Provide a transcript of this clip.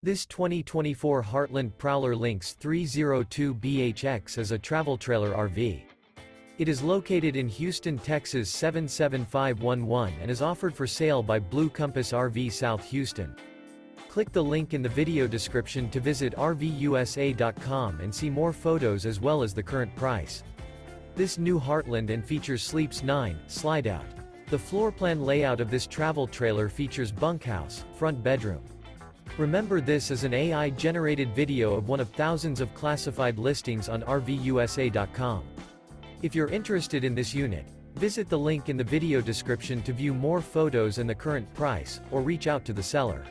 This 2024 Heartland Prowler Lynx 302BHX is a travel trailer RV. It is located in Houston, Texas 77511 and is offered for sale by Blue Compass RV South Houston. Click the link in the video description to visit RVUSA.com and see more photos as well as the current price. This new Heartland and features Sleeps 9, Slideout. The floor plan layout of this travel trailer features bunkhouse, front bedroom. Remember, this is an AI-generated video of one of thousands of classified listings on RVUSA.com. If you're interested in this unit, visit the link in the video description to view more photos and the current price, or reach out to the seller.